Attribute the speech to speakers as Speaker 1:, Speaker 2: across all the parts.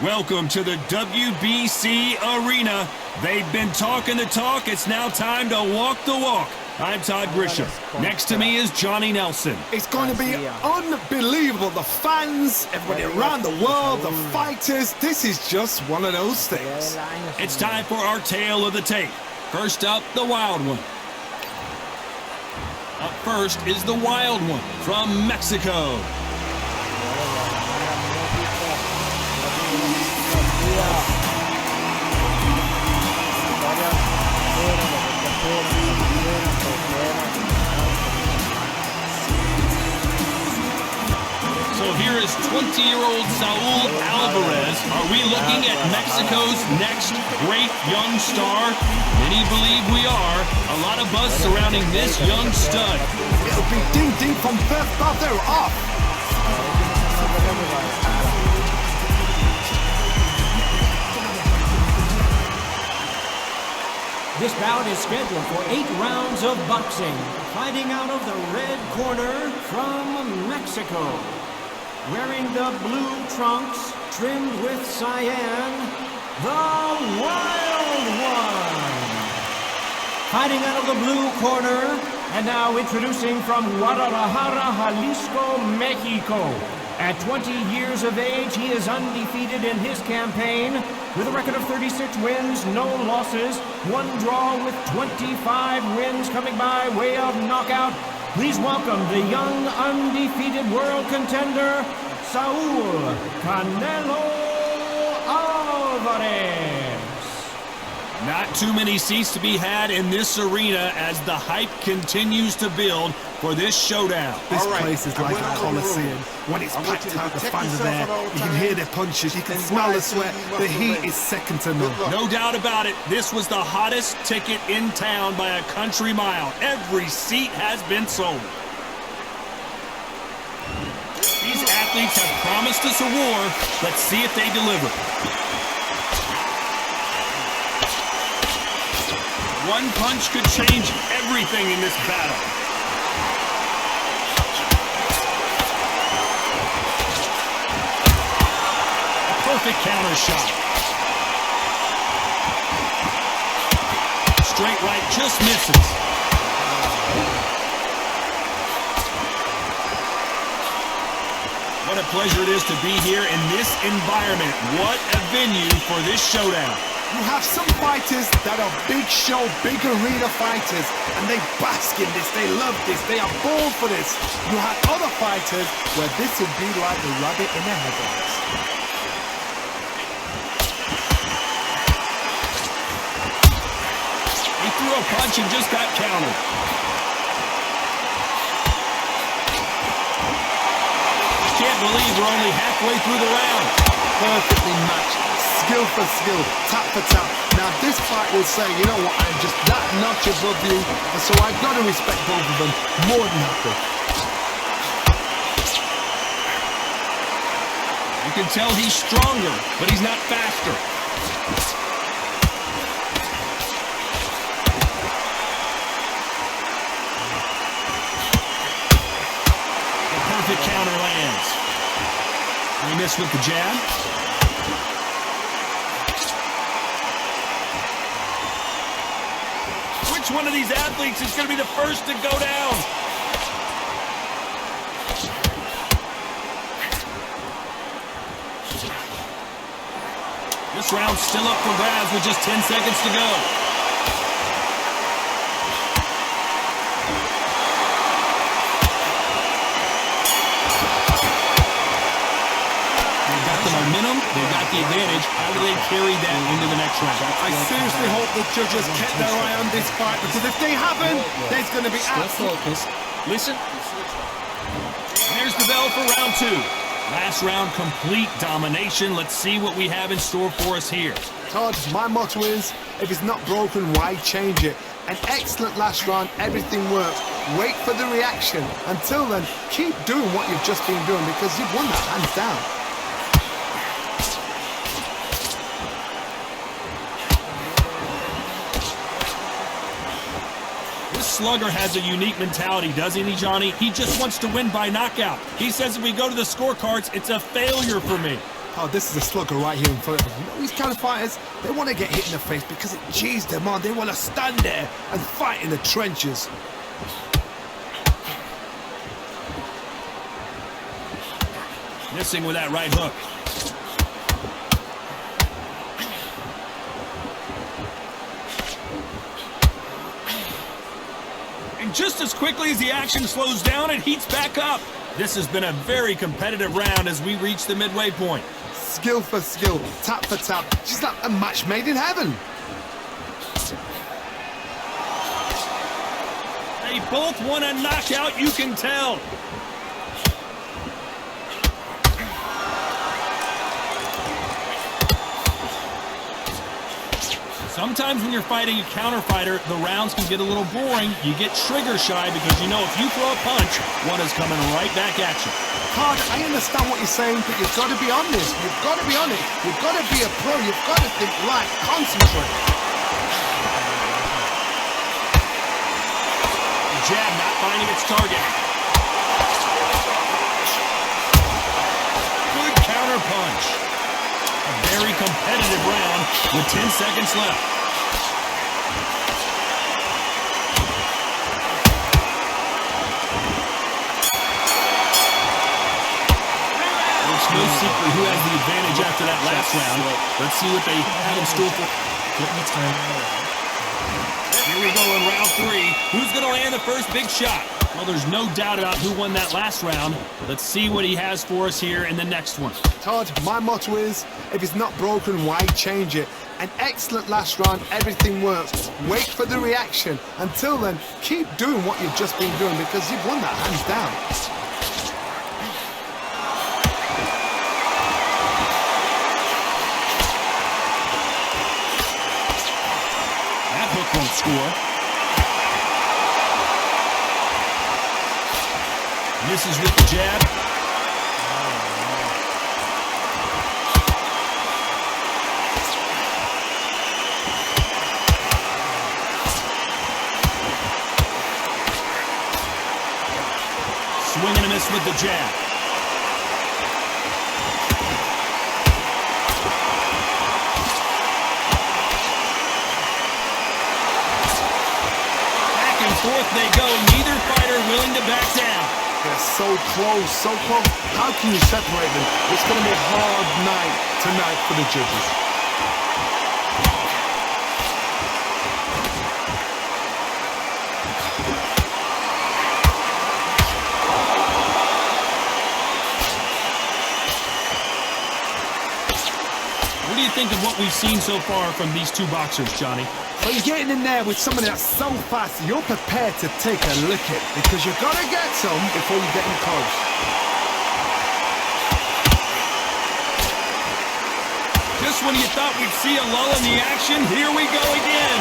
Speaker 1: Welcome to the WBC Arena. They've been talking the talk. It's now time to walk the walk. I'm Todd Grisham. Next to me is Johnny Nelson.
Speaker 2: It's going to be unbelievable. The fans, everybody around the world, the fighters. This is just one of those things.
Speaker 1: It's time for our tale of the tape. First up, the wild one. Up first is the wild one from Mexico. So here is 20-year-old Saul Alvares. Are we looking at Mexico's next great young star? Many believe we are. A lot of buzz surrounding this young stud.
Speaker 2: It'll be ding-ding from first brother off.
Speaker 3: This bout is scheduled for 8 rounds of boxing. Fighting out of the red corner from Mexico. Wearing the blue trunks trimmed with cyan, the Wild One. Fighting out of the blue corner, and now introducing from Guadalajara, Jalisco, Mexico. At 20 years of age, he is undefeated in his campaign with a record of 36 wins, no losses, 1 draw with 25 wins coming by way of knockout. Please welcome the young undefeated world contender, Saul Canelo Alvares.
Speaker 1: Not too many seats to be had in this arena as the hype continues to build for this showdown.
Speaker 2: This place is like a coliseum. When it's packed out, the fans are there. You can hear their punches, you can smell the sweat. The heat is second to none.
Speaker 1: No doubt about it, this was the hottest ticket in town by a country mile. Every seat has been sold. These athletes have promised us a war. Let's see if they deliver. One punch could change everything in this battle. A perfect counter shot. Straight right just misses. What a pleasure it is to be here in this environment. What a venue for this showdown.
Speaker 2: You have some fighters that are big show, big arena fighters, and they bask in this, they love this, they are born for this. You have other fighters where this would be like the rabbit in the headlights.
Speaker 1: He threw a punch and just got countered. I can't believe we're only halfway through the round.
Speaker 2: Perfectly matched. Skill for skill, tap for tap. Now this fight will say, you know what, I'm just that notch above you, and so I've got to respect both of them more than happy.
Speaker 1: You can tell he's stronger, but he's not faster. The perfect counter lands. We miss with the jab. Which one of these athletes is going to be the first to go down? This round's still up for grabs with just 10 seconds to go. Momentum, they've got the advantage. How do they carry that into the next round?
Speaker 2: I seriously hope the judges kept their eye on this fight, because if they haven't, there's going to be absolute...
Speaker 1: Listen. There's the bell for round 2. Last round, complete domination. Let's see what we have in store for us here.
Speaker 2: Todd, my motto is, if it's not broken, why change it? An excellent last round, everything worked. Wait for the reaction. Until then, keep doing what you've just been doing, because you've won that hands down.
Speaker 1: Slugger has a unique mentality, doesn't he, Johnny? He just wants to win by knockout. He says if we go to the scorecards, it's a failure for me.
Speaker 2: Oh, this is a slugger right here in front of us. You know, these kind of fighters, they want to get hit in the face because it cheers them on. They want to stand there and fight in the trenches.
Speaker 1: Missing with that right hook. And just as quickly as the action slows down, it heats back up. This has been a very competitive round as we reach the midway point.
Speaker 2: Skill for skill, tap for tap. Just like a match made in heaven.
Speaker 1: They both want a knockout, you can tell. Sometimes when you're fighting a counter fighter, the rounds can get a little boring. You get trigger shy because you know if you throw a punch, one is coming right back at you.
Speaker 2: Card, I understand what you're saying, but you've got to be on this. You've got to be on it. You've got to be a pro. You've got to think right. Concentrate.
Speaker 1: The jab not finding its target. Good counter punch. A very competitive round with 10 seconds left. It's no secret who has the advantage after that last round. Let's see what they have in store for. Here we go in round 3. Who's going to land the first big shot? Well, there's no doubt about who won that last round. Let's see what he has for us here in the next one.
Speaker 2: Todd, my motto is, if it's not broken, why change it? An excellent last round, everything works. Wait for the reaction. Until then, keep doing what you've just been doing because you've won that hands down.
Speaker 1: That hook won't score. Misses with the jab. Swing and a miss with the jab. Back and forth they go. Neither fighter willing to back down.
Speaker 2: They're so close, so close. How can you separate them? It's going to be a hard night tonight for the judges.
Speaker 1: What do you think of what we've seen so far from these two boxers, Johnny?
Speaker 2: But you're getting in there with somebody that's so fast, you're prepared to take a licking because you've got to get some before you get in close.
Speaker 1: Just when you thought we'd see a lull in the action, here we go again.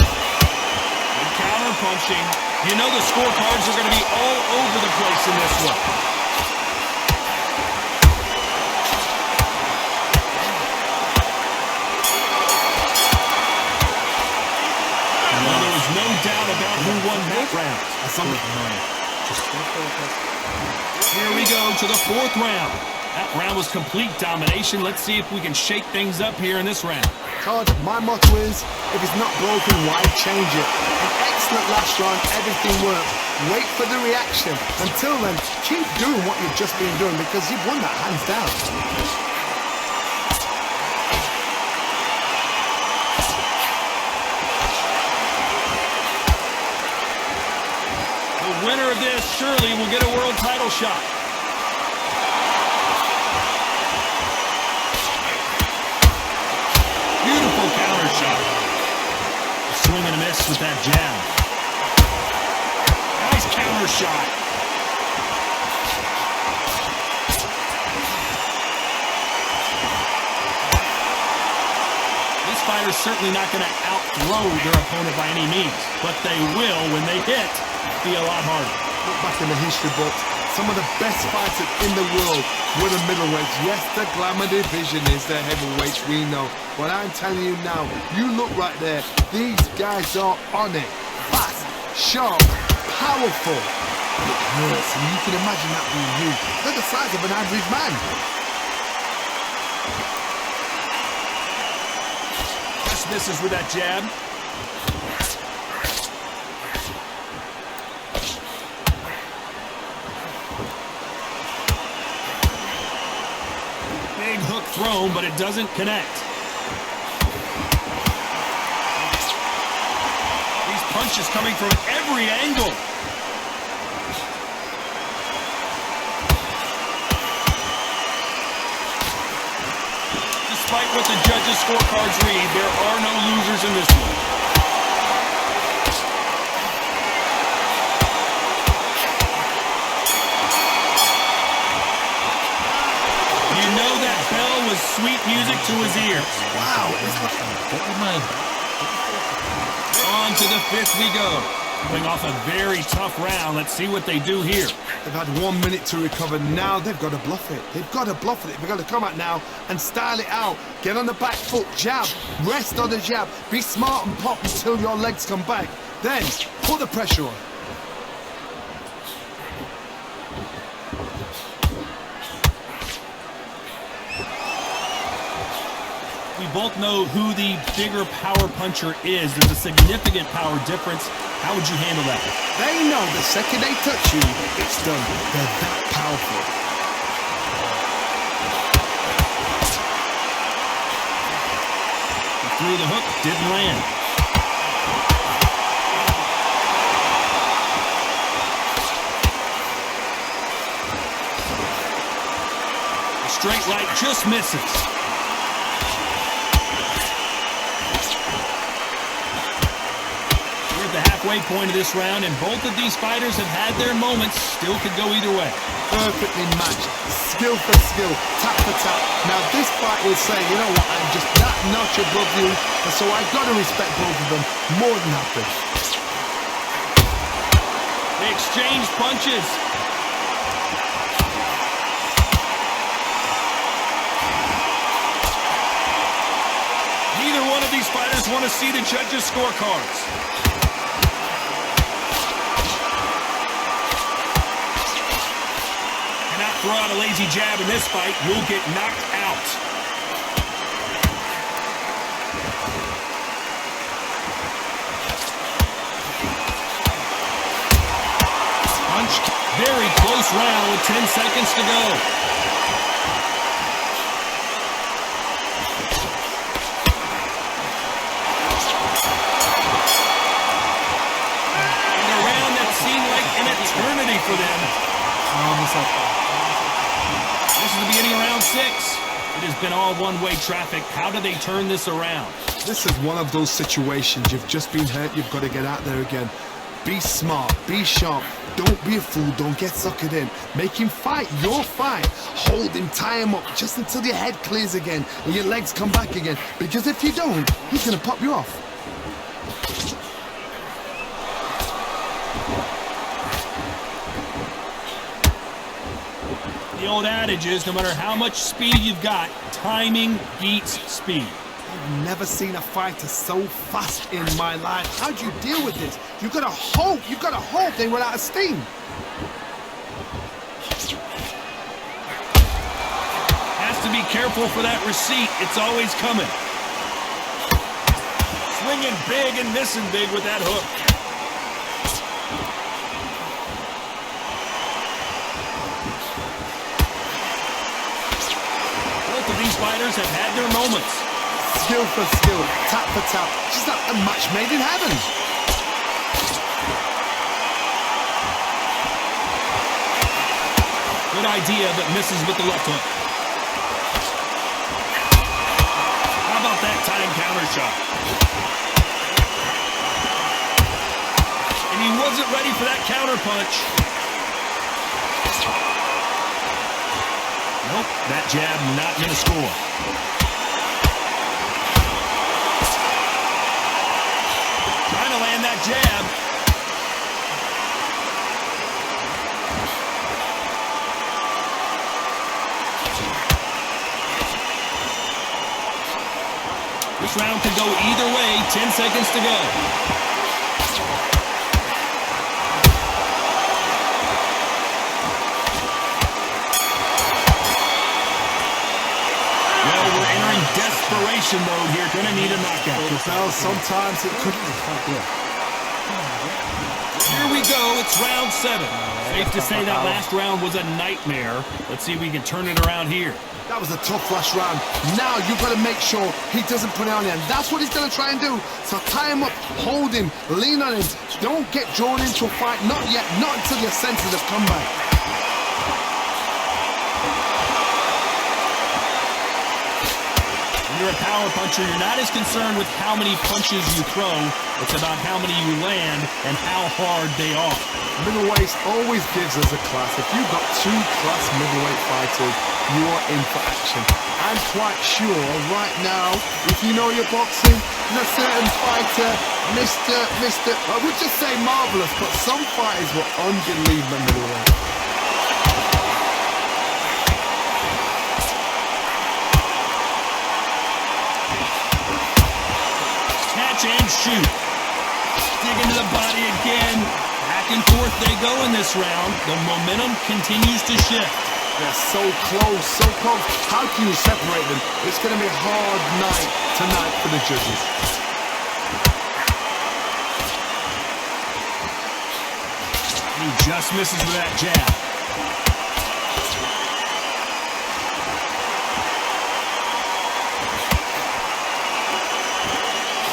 Speaker 1: Good counter punching. You know the scorecards are going to be all over the place in this one. No doubt about who won that round. Here we go to the 4th round. That round was complete domination. Let's see if we can shake things up here in this round.
Speaker 2: Todd, my motto is, if it's not broken, why change it? An excellent last round, everything works. Wait for the reaction. Until then, keep doing what you've just been doing because you've won that hands down.
Speaker 1: The winner of this surely will get a world title shot. Beautiful counter shot. A swing and a miss with that jab. Nice counter shot. This fighter's certainly not going to outthrow their opponent by any means, but they will, when they hit, be a lot harder.
Speaker 2: Look back in the history books. Some of the best fighters in the world were the middleweights. Yes, the glamour division is the heavyweights, we know. But I'm telling you now, you look right there. These guys are on it. Fast, sharp, powerful. It hurts, and you can imagine that being you. They're the size of an average man.
Speaker 1: Just misses with that jab. Big hook thrown, but it doesn't connect. These punches coming from every angle. Despite what the judges' scorecards read, there are no losers in this one. You know that bell was sweet music to his ears.
Speaker 2: Wow, it's like
Speaker 1: On to the fifth we go. Coming off a very tough round. Let's see what they do here.
Speaker 2: they've had 1 minute to recover. Now they've got to bluff it. They've got to bluff it. They've got to come out now and style it out. Get on the back foot, jab, rest on the jab. Be smart and pop until your legs come back. Then put the pressure on.
Speaker 1: We both know who the bigger power puncher is. There's a significant power difference. How would you handle that?
Speaker 2: They know the second they touch you, it's done. They're that powerful.
Speaker 1: He threw the hook, didn't land. The straight right just misses. The halfway point of this round, and both of these fighters have had their moments. Still could go either way.
Speaker 2: Perfectly matched, skill for skill, tap for tap. Now this fight will say, you know what, I'm just that notch above you, and so I've got to respect both of them more than happy.
Speaker 1: They exchange punches. Neither one of these fighters want to see the judges' scorecards. Throw out a lazy jab in this fight, you'll get knocked out. Punch. Very close round with 10 seconds to go. And a round that seemed like an eternity for them. This is the beginning of round 6. It has been all one-way traffic. How do they turn this around?
Speaker 2: This is one of those situations. You've just been hurt. You've got to get out there again. Be smart. Be sharp. Don't be a fool. Don't get suckered in. Make him fight your fight. Hold him. Tie him up just until your head clears again and your legs come back again. Because if you don't, he's going to pop you off.
Speaker 1: The old adage is, no matter how much speed you've got, timing beats speed.
Speaker 2: I've never seen a fighter so fast in my life. How do you deal with this? You've got to hope they run out of steam.
Speaker 1: Has to be careful for that receipt. It's always coming. Swinging big and missing big with that hook. These fighters have had their moments.
Speaker 2: Skill for skill, tap for tap, just like a match made in heaven.
Speaker 1: Good idea, but misses with the left hook. How about that time counter shot? And he wasn't ready for that counter punch. Nope, that jab not going to score. Trying to land that jab. This round could go either way. 10 seconds to go. elimination mode here. Gonna need a knockout.
Speaker 2: Well, sometimes it could.
Speaker 1: Here we go. It's round 7. Safe to say that last round was a nightmare. Let's see if we can turn it around here.
Speaker 2: That was a tough last round. Now you've got to make sure he doesn't put it on you. And that's what he's going to try and do. So tie him up, hold him, lean on him. Don't get drawn into a fight. Not yet. Not until your senses have come back.
Speaker 1: When you're a power puncher, you're not as concerned with how many punches you throw. It's about how many you land and how hard they are.
Speaker 2: Middleweight always gives us a class. If you've got 2 class middleweight fighters, you're in for action. I'm quite sure right now, if you know your boxing, there's a certain fighter, I would just say marvelous, but some fighters were unbelievable middleweight.
Speaker 1: Catch and shoot. Dig into the body again. Back and forth they go in this round. The momentum continues to shift.
Speaker 2: They're so close, so close. How can you separate them? It's going to be a hard night tonight for the judges.
Speaker 1: He just misses with that jab.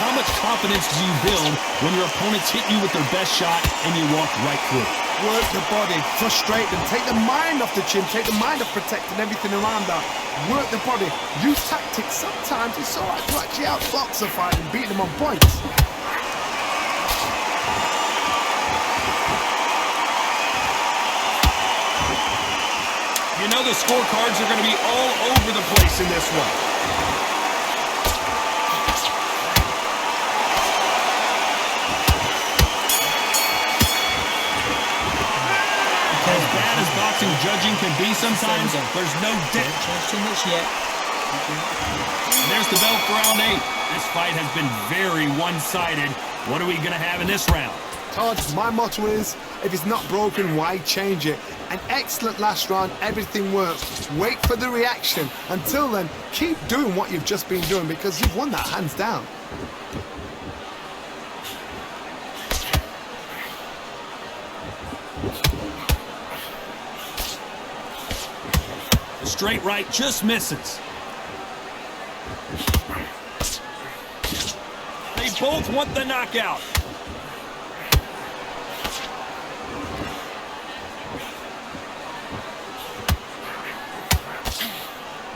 Speaker 1: How much confidence do you build when your opponents hit you with their best shot and you walk right through it?
Speaker 2: Work the body, frustrate them, take the mind off the chin, take the mind off protecting everything around that. Work the body, use tactics. Sometimes it's all right to actually outbox a fight and beat them on points.
Speaker 1: You know the scorecards are going to be all over the place in this one. As boxing judging can be sometimes, there's no doubt. There's the bell for round 8. This fight has been very one-sided. What are we going to have in this round?
Speaker 2: Todd, my motto is, if it's not broken, why change it? An excellent last round, everything works. Wait for the reaction. Until then, keep doing what you've just been doing because you've won that hands down.
Speaker 1: Straight right just misses. They both want the knockout.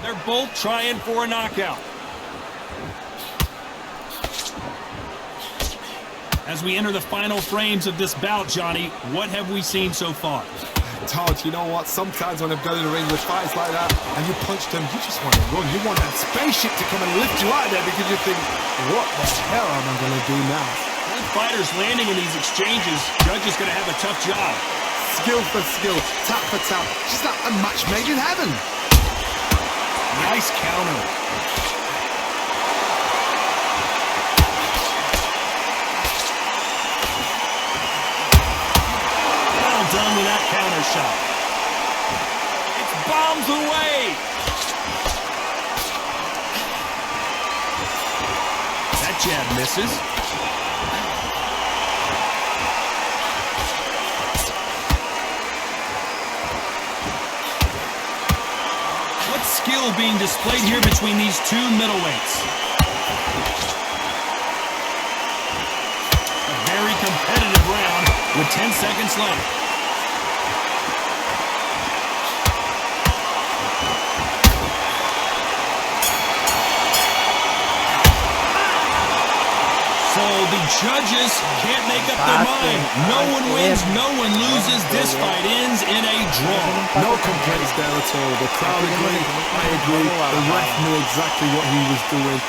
Speaker 1: They're both trying for a knockout. As we enter the final frames of this bout, Johnny, what have we seen so far?
Speaker 2: Todd, you know what? Sometimes when I've gone in the ring with fights like that and you punch them, you just want to run. You want that spaceship to come and lift you out there because you think, what the hell am I going to do now?
Speaker 1: Both fighters landing in these exchanges, Judge is going to have a tough job.
Speaker 2: Skill for skill, tap for tap. Just like a match made in heaven.
Speaker 1: Nice counter. Done with that counter shot. It's bombs away. That jab misses. What skill being displayed here between these two middleweights? A very competitive round with 10 seconds left. So the judges can't make up their mind. No one wins, no one loses. This fight ends in a draw.
Speaker 2: No complaints there at all. The crowd agreed. I agree. The ref knew exactly what he was doing.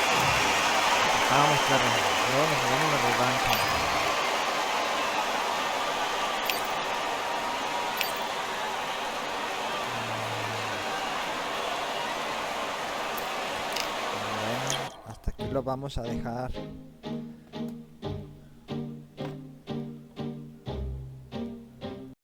Speaker 4: Hasta aquí lo vamos a dejar.